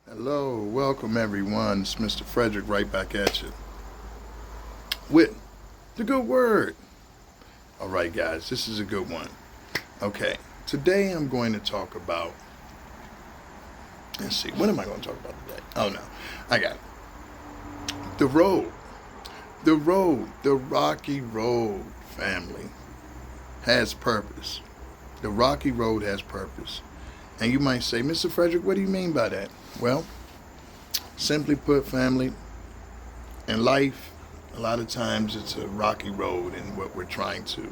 Hello, welcome everyone. It's Mr. Frederick right back at you with the good word. All right, guys, this is a good one. Okay, today I'm going to talk about, let's see, what am I going to talk about today? Oh no, I got it. The road. The rocky road, family, has purpose. The rocky road has purpose. And you might say, Mr. Frederick, what do you mean by that? Well, simply put, family, in life, a lot of times it's a rocky road in what we're trying to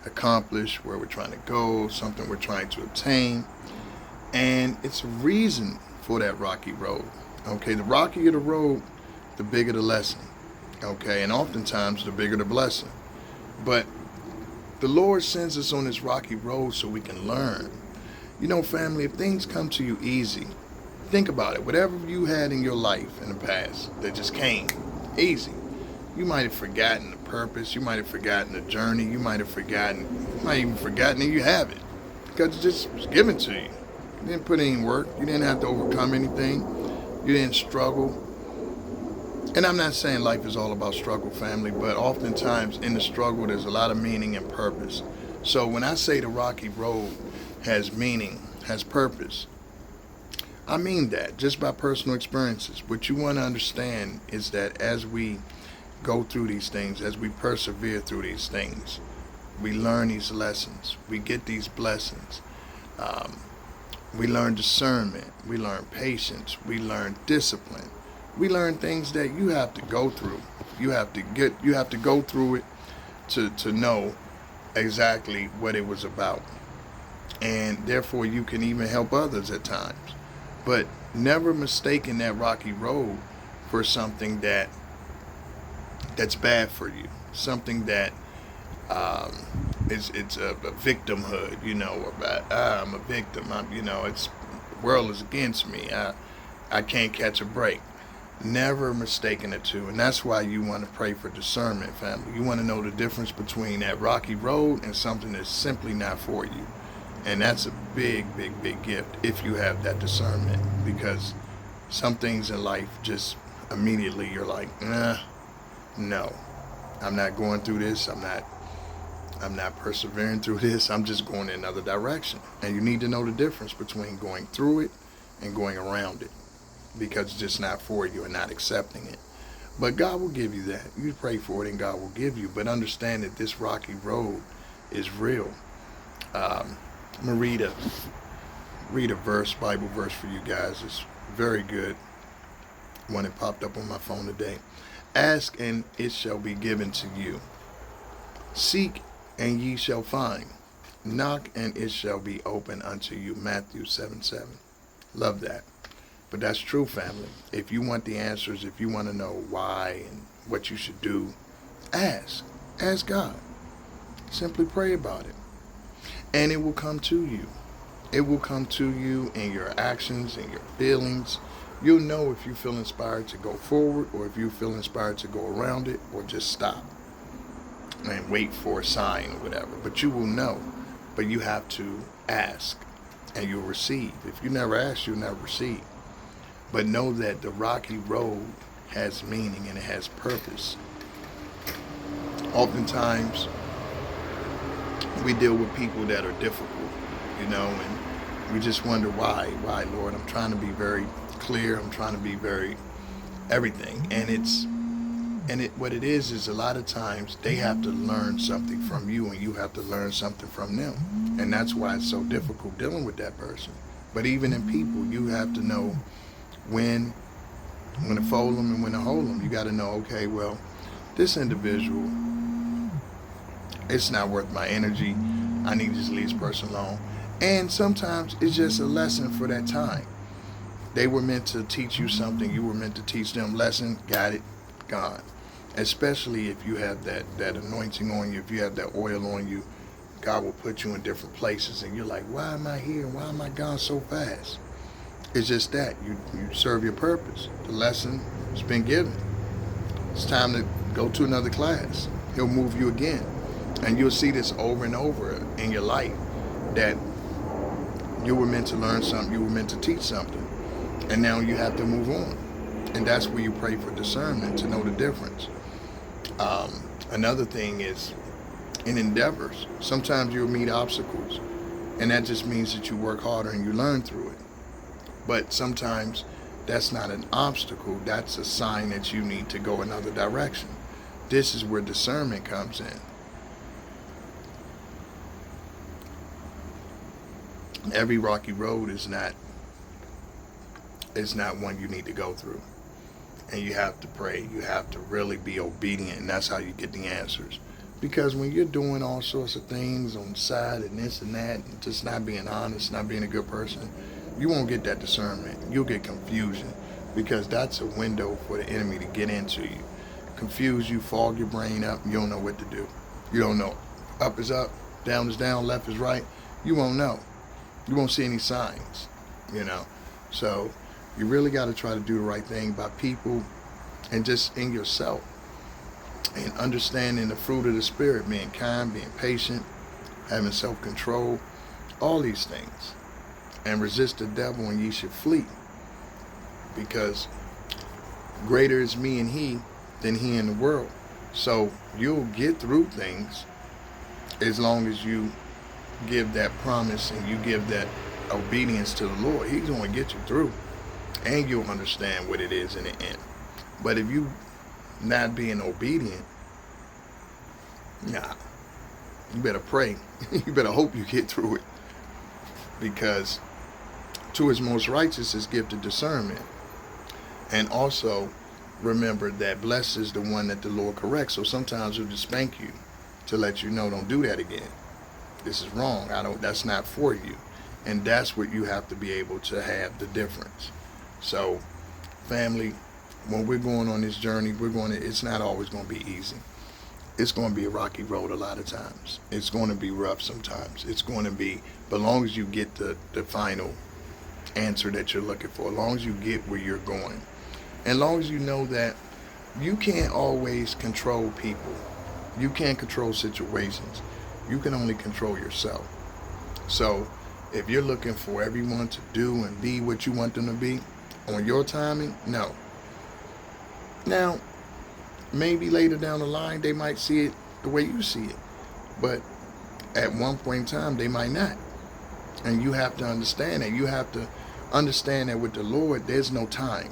accomplish, where we're trying to go, something we're trying to obtain. And it's a reason for that rocky road. Okay, the rockier the road, the bigger the lesson. Okay, and oftentimes the bigger the blessing. But the Lord sends us on this rocky road so we can learn. You know, family, if things come to you easy, think about it. Whatever you had in your life in the past that just came easy, you might have forgotten the purpose. You might have forgotten the journey. You might even forgotten that you have it because it just was given to you. You didn't put any work. You didn't have to overcome anything. You didn't struggle. And I'm not saying life is all about struggle, family, but oftentimes in the struggle, there's a lot of meaning and purpose. So when I say the rocky road has meaning, has purpose, I mean that just by personal experiences. What you want to understand is that as we go through these things, as we persevere through these things, we learn these lessons, we get these blessings. We learn discernment, we learn patience, we learn discipline. We learn things that you have to go through. You have to go through it to know exactly what it was about. And therefore you can even help others at times. But never mistaking that rocky road for something that's bad for you. Something that it's a victimhood, about I'm a victim. It's the world is against me. I can't catch a break. Never mistaking the two. And that's why you want to pray for discernment, family. You want to know the difference between that rocky road and something that's simply not for you. And that's a big, big, big gift if you have that discernment. Because some things in life just immediately you're like, no, I'm not going through this. I'm not persevering through this. I'm just going in another direction. And you need to know the difference between going through it and going around it. Because it's just not for you and not accepting it. But God will give you that. You pray for it and God will give you. But understand that this rocky road is real. I'm going to read a Bible verse for you guys. It's very good. One that popped up on my phone today. Ask and it shall be given to you. Seek and ye shall find. Knock and it shall be open unto you. Matthew 7:7. Love that. But that's true, family. If you want the answers, if you want to know why and what you should do, ask. Ask God. Simply pray about it. And it will come to you. It will come to you in your actions, in your feelings. You'll know if you feel inspired to go forward or if you feel inspired to go around it or just stop and wait for a sign or whatever. But you will know. But you have to ask and you'll receive. If you never ask, you'll never receive. But know that the rocky road has meaning and it has purpose. Oftentimes, we deal with people that are difficult, and we just wonder why. Why, Lord? I'm trying to be very clear. I'm trying to be very everything. What it is a lot of times they have to learn something from you and you have to learn something from them. And that's why it's so difficult dealing with that person. But even in people, you have to know when to fold them and when to hold them. You got to know, okay, well, this individual, it's not worth my energy. I need to just leave this person alone. And sometimes it's just a lesson for that time. They were meant to teach you something. You were meant to teach them lesson. Got it. Gone. Especially if you have that anointing on you, if you have that oil on you, God will put you in different places and you're like, why am I here? Why am I gone so fast? It's just that you serve your purpose. The lesson has been given. It's time to go to another class. He'll move you again. And you'll see this over and over in your life, that you were meant to learn something, you were meant to teach something. And now you have to move on. And that's where you pray for discernment to know the difference. Another thing is in endeavors. Sometimes you'll meet obstacles, and that just means that you work harder and you learn through it. But sometimes that's not an obstacle. That's a sign that you need to go another direction. This is where discernment comes in. Every rocky road is not one you need to go through. And you have to pray. You have to really be obedient, and that's how you get the answers. Because when you're doing all sorts of things on the side and this and that, and just not being honest, not being a good person, you won't get that discernment. You'll get confusion, because that's a window for the enemy to get into you. Confuse you, fog your brain up, you don't know what to do. You don't know. Up is up, down is down, left is right. You won't know. You won't see any signs, So you really got to try to do the right thing by people and just in yourself. And understanding the fruit of the Spirit, being kind, being patient, having self-control, all these things. And resist the devil and ye should flee. Because greater is me and he than he in the world. So you'll get through things as long as you give that promise and you give that obedience to the Lord. He's going to get you through. And you'll understand what it is in the end. But if you not being obedient, nah, you better pray. You better hope you get through it. Because to his most righteous is gifted discernment. And also remember that blessed is the one that the Lord corrects. So sometimes he'll just spank you to let you know, don't do that again. This is wrong. That's not for you. And that's what you have to be able to have the difference. So family, when we're going on this journey, it's not always going to be easy. It's going to be a rocky road a lot of times. It's going to be rough sometimes. It's going to be, but as long as you get the final answer that you're looking for, as long as you get where you're going, and as long as you know that you can't always control people. You can't control situations. You can only control yourself. So if you're looking for everyone to do and be what you want them to be on your timing, no. Now, maybe later down the line, they might see it the way you see it. But at one point in time, they might not. And you have to understand that. You have to understand that with the Lord, there's no time.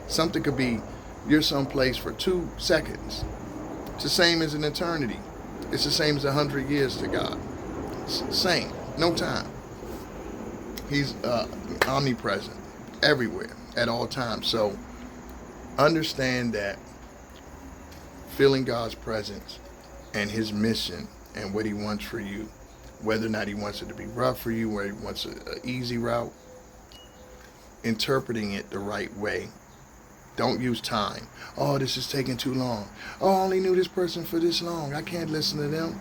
Something could be, you're someplace for 2 seconds. It's the same as an eternity. It's the same as 100 years to God. It's the same. No time. He's omnipresent, everywhere, at all times. So understand that feeling God's presence and his mission and what he wants for you, whether or not he wants it to be rough for you, whether he wants an easy route, interpreting it the right way. Don't use time. Oh, this is taking too long. Oh, I only knew this person for this long. I can't listen to them.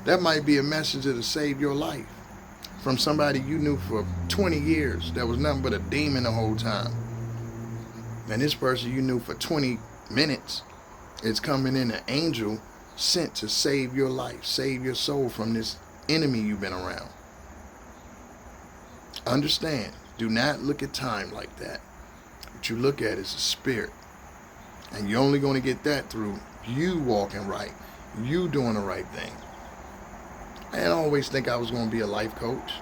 That might be a messenger to save your life from somebody you knew for 20 years that was nothing but a demon the whole time. And this person you knew for 20 minutes is coming in an angel sent to save your life, save your soul from this enemy you've been around. Understand, do not look at time like that. What you look at is a spirit. And you're only going to get that through you walking right, you doing the right thing. I didn't always think I was going to be a life coach.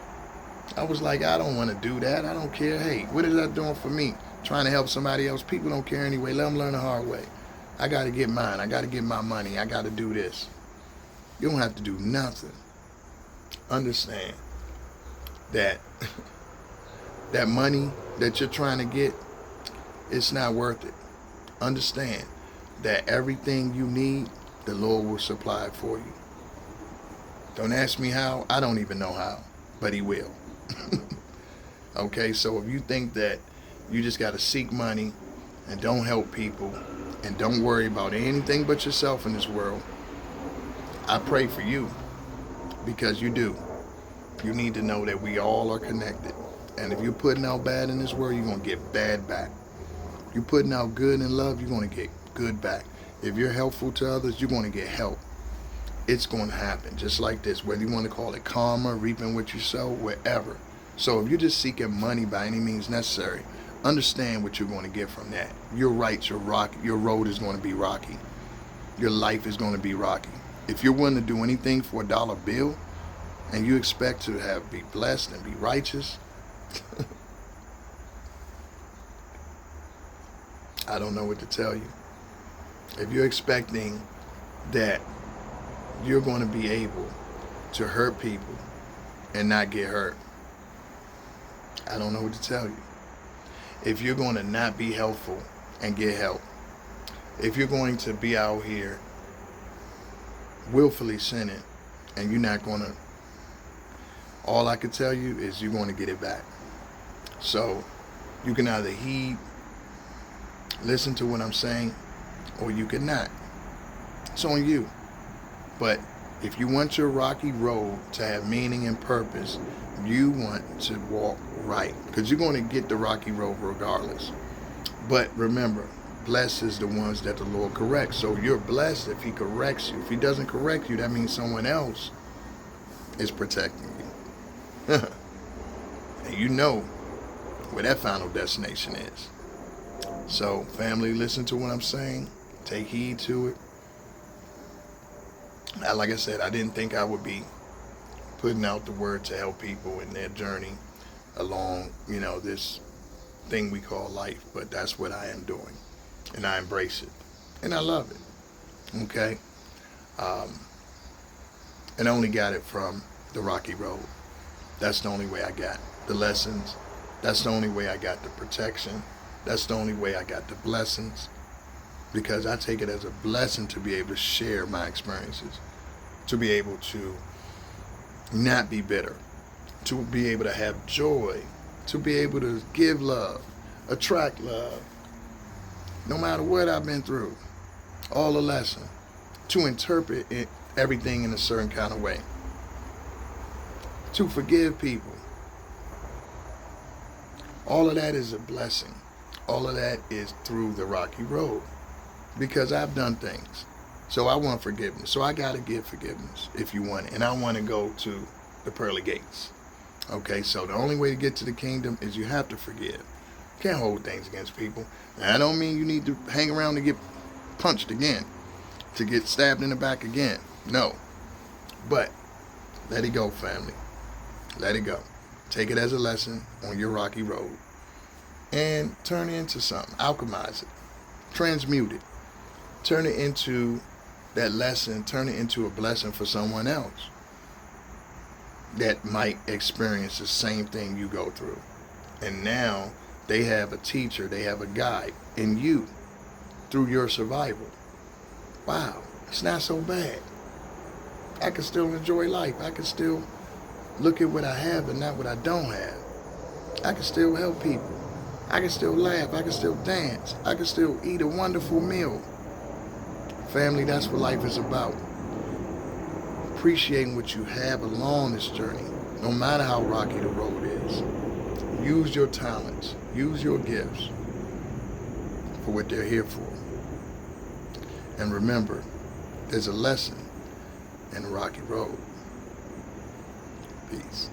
I was like, I don't want to do that. I don't care. Hey, what is that doing for me? Trying to help somebody else. People don't care anyway. Let them learn the hard way. I got to get mine. I got to get my money. I got to do this. You don't have to do nothing. Understand that that money that you're trying to get, it's not worth it. Understand that everything you need, the Lord will supply it for you. Don't ask me how. I don't even know how, but he will. Okay, so if you think that you just got to seek money and don't help people and don't worry about anything but yourself in this world, I pray for you, because you do. You need to know that we all are connected. And if you're putting out bad in this world, you're going to get bad back. If you're putting out good and love, you're going to get good back. If you're helpful to others, you're going to get help. It's going to happen just like this, whether you want to call it karma, reaping what you sow, wherever. So if you're just seeking money by any means necessary, understand what you're going to get from that. You're right, your road is going to be rocky. Your life is going to be rocky. If you're willing to do anything for a dollar bill and you expect to be blessed and be righteous, I don't know what to tell you. If you're expecting that you're going to be able to hurt people and not get hurt, I don't know what to tell you. If you're going to not be helpful and get help, if you're going to be out here willfully sinning and you're not going to, all I can tell you is you're going to get it back. So you can either listen to what I'm saying, or you can not. It's on you. But if you want your rocky road to have meaning and purpose, you want to walk right, because you're going to get the rocky road regardless. But remember, blessed is the ones that the Lord corrects. So you're blessed if he corrects you. If he doesn't correct you, that means someone else is protecting you. And you know where that final destination is. So family, listen to what I'm saying. Take heed to it. Like I said, I didn't think I would be putting out the word to help people in their journey along, this thing we call life. But that's what I am doing. And I embrace it. And I love it. Okay? And I only got it from the rocky road. That's the only way I got the lessons. That's the only way I got the protection. That's the only way I got the blessings. Because I take it as a blessing to be able to share my experiences. To be able to not be bitter. To be able to have joy. To be able to give love. Attract love. No matter what I've been through. All a lesson. To interpret everything in a certain kind of way. To forgive people. All of that is a blessing. All of that is through the rocky road. Because I've done things. So I want forgiveness. So I got to give forgiveness if you want it. And I want to go to the pearly gates. Okay, so the only way to get to the kingdom is you have to forgive. You can't hold things against people. Now, I don't mean you need to hang around to get punched again. To get stabbed in the back again. No. But let it go, family. Let it go. Take it as a lesson on your rocky road. And turn it into something. Alchemize it. Transmute it. Turn it into that lesson. Turn it into a blessing for someone else that might experience the same thing you go through. And now they have a teacher. They have a guide in you through your survival. Wow. It's not so bad. I can still enjoy life. I can still look at what I have and not what I don't have. I can still help people. I can still laugh. I can still dance. I can still eat a wonderful meal. Family, that's what life is about. Appreciating what you have along this journey, no matter how rocky the road is. Use your talents. Use your gifts for what they're here for. And remember, there's a lesson in the rocky road. Peace.